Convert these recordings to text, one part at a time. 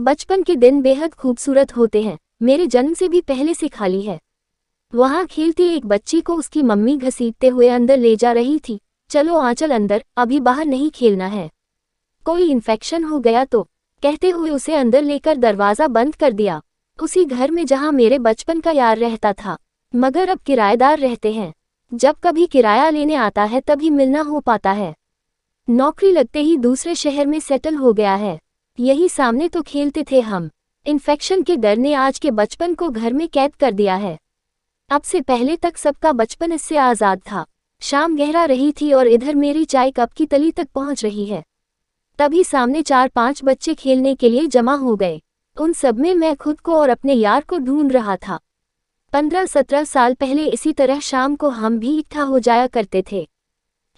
बचपन के दिन बेहद खूबसूरत होते हैं, मेरे जन्म से भी पहले से खाली है। वहाँ खेलती एक बच्ची को उसकी मम्मी घसीटते हुए अंदर ले जा रही थी। चलो आंचल अंदर, अभी बाहर नहीं खेलना है, कोई इन्फेक्शन हो गया तो, कहते हुए उसे अंदर लेकर दरवाज़ा बंद कर दिया। उसी घर में जहाँ मेरे बचपन का यार रहता था, मगर अब किराएदार रहते हैं। जब कभी किराया लेने आता है तभी मिलना हो पाता है। नौकरी लगते ही दूसरे शहर में सेटल हो गया है। यही सामने तो खेलते थे हम। इन्फेक्शन के डर ने आज के बचपन को घर में कैद कर दिया है। अब से पहले तक सबका बचपन इससे आज़ाद था। शाम गहरा रही थी और इधर मेरी चाय कप की तली तक पहुंच रही है। तभी सामने 4-5 बच्चे खेलने के लिए जमा हो गए। उन सब में मैं खुद को और अपने यार को ढूंढ रहा था। 15-17 साल पहले इसी तरह शाम को हम भी इकट्ठा हो जाया करते थे।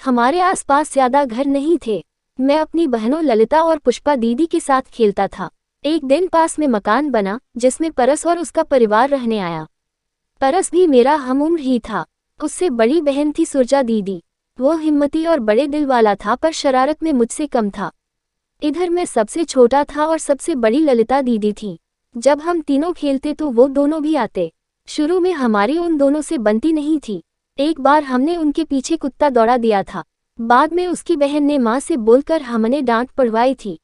हमारे आसपास ज्यादा घर नहीं थे। मैं अपनी बहनों ललिता और पुष्पा दीदी के साथ खेलता था। एक दिन पास में मकान बना जिसमें परस और उसका परिवार रहने आया। परस भी मेरा हमउम्र ही था। उससे बड़ी बहन थी सुरजा दीदी। वो हिम्मती और बड़े दिल वाला था पर शरारत में मुझसे कम था। इधर मैं सबसे छोटा था और सबसे बड़ी ललिता दीदी थी। जब हम तीनों खेलते तो वो दोनों भी आते। शुरू में हमारी उन दोनों से बनती नहीं थी। एक बार हमने उनके पीछे कुत्ता दौड़ा दिया था। बाद में उसकी बहन ने माँ से बोलकर हमने डांट पड़वाई थी।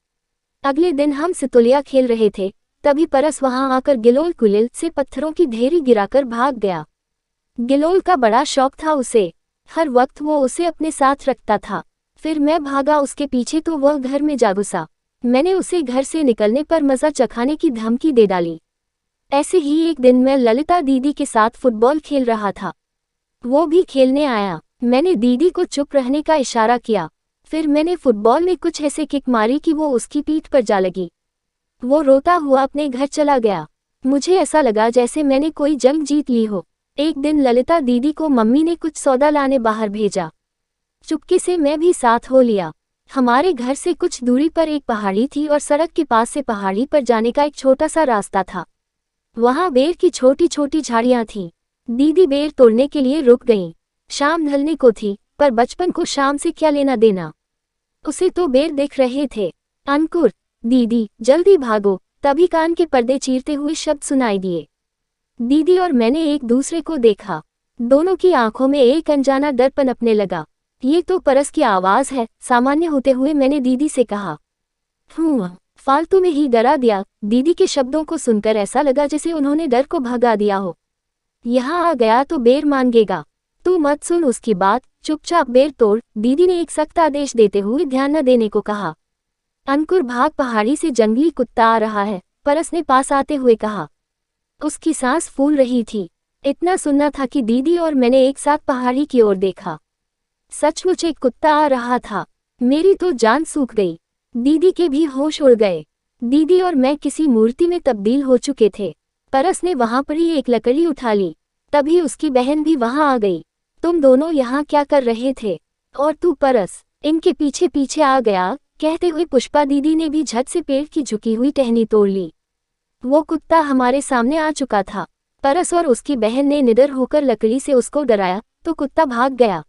अगले दिन हम सितुलिया खेल रहे थे, तभी परस वहां आकर गिलोल कुलिल से पत्थरों की ढेरी गिराकर भाग गया। गिलोल का बड़ा शौक था उसे। हर वक्त वो उसे अपने साथ रखता था। फिर मैं भागा उसके पीछे तो वह घर में जा घुसा। मैंने उसे घर से निकलने पर मज़ा चखाने की धमकी दे डाली। ऐसे ही एक दिन मैं ललिता दीदी के साथ फुटबॉल खेल रहा था। वो भी खेलने आया। मैंने दीदी को चुप रहने का इशारा किया। फिर मैंने फुटबॉल में कुछ ऐसे किक मारी कि वो उसकी पीठ पर जा लगी। वो रोता हुआ अपने घर चला गया। मुझे ऐसा लगा जैसे मैंने कोई जंग जीत ली हो। एक दिन ललिता दीदी को मम्मी ने कुछ सौदा लाने बाहर भेजा। चुपके से मैं भी साथ हो लिया। हमारे घर से कुछ दूरी पर एक पहाड़ी थी और सड़क के पास से पहाड़ी पर जाने का एक छोटा सा रास्ता था। वहाँ बेर की छोटी छोटी झाड़ियाँ थीं। दीदी बेर तोड़ने के लिए रुक गईं। शाम ढलने को थी, पर बचपन को शाम से क्या लेना देना। उसे तो बेर दिख रहे थे। अंकुर, दीदी जल्दी भागो। तभी कान के पर्दे चीरते हुए शब्द सुनाई दिए। दीदी और मैंने एक दूसरे को देखा। दोनों की आंखों में एक अनजाना डर पनपने लगा। ये तो परस की आवाज है, सामान्य होते हुए मैंने दीदी से कहा। फालतू में ही डरा दिया। दीदी के शब्दों को सुनकर ऐसा लगा जैसे उन्होंने डर को भगा दिया हो। यहाँ आ गया तो बेर मांगेगा। तू मत सुन उसकी बात, चुपचाप बेर तोड़, दीदी ने एक सख्त आदेश देते हुए ध्यान न देने को कहा। अंकुर भाग, पहाड़ी से जंगली कुत्ता आ रहा है, परस ने पास आते हुए कहा। उसकी सांस फूल रही थी। इतना सुनना था कि दीदी और मैंने एक साथ पहाड़ी की ओर देखा। सचमुच एक कुत्ता आ रहा था। मेरी तो जान सूख गई। दीदी के भी होश उड़ गए। दीदी और मैं किसी मूर्ति में तब्दील हो चुके थे। परस ने वहां पर ही एक लकड़ी उठा ली। तभी उसकी बहन भी वहां आ गई। तुम दोनों यहाँ क्या कर रहे थे? और तू परस, इनके पीछे पीछे आ गया, कहते हुए पुष्पा दीदी ने भी झट से पेड़ की झुकी हुई टहनी तोड़ ली। वो कुत्ता हमारे सामने आ चुका था। परस और उसकी बहन ने निडर होकर लकड़ी से उसको डराया तो कुत्ता भाग गया।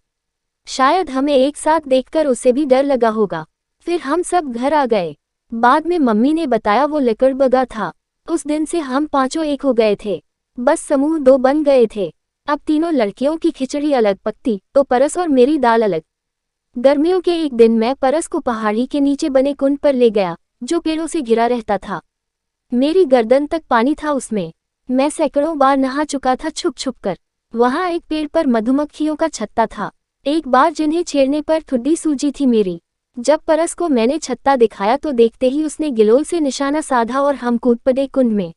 शायद हमें एक साथ देखकर उसे भी डर लगा होगा। फिर हम सब घर आ गए। बाद में मम्मी ने बताया वो लकड़बग्गा था। उस दिन से हम पांचों एक हो गए थे। बस समूह 2 बन गए थे। अब तीनों लड़कियों की खिचड़ी अलग पकती तो परस और मेरी दाल अलग। गर्मियों के एक दिन मैं परस को पहाड़ी के नीचे बने कुंड पर ले गया, जो पेड़ों से घिरा रहता था। मेरी गर्दन तक पानी था उसमें। मैं सैकड़ों बार नहा चुका था छुप छुप कर। वहाँ एक पेड़ पर मधुमक्खियों का छत्ता था। एक बार जिन्हें छेड़ने पर ठुड्डी सूजी थी मेरी। जब परस को मैंने छत्ता दिखाया तो देखते ही उसने गिलोल से निशाना साधा और हम कूद पड़े कुंड में।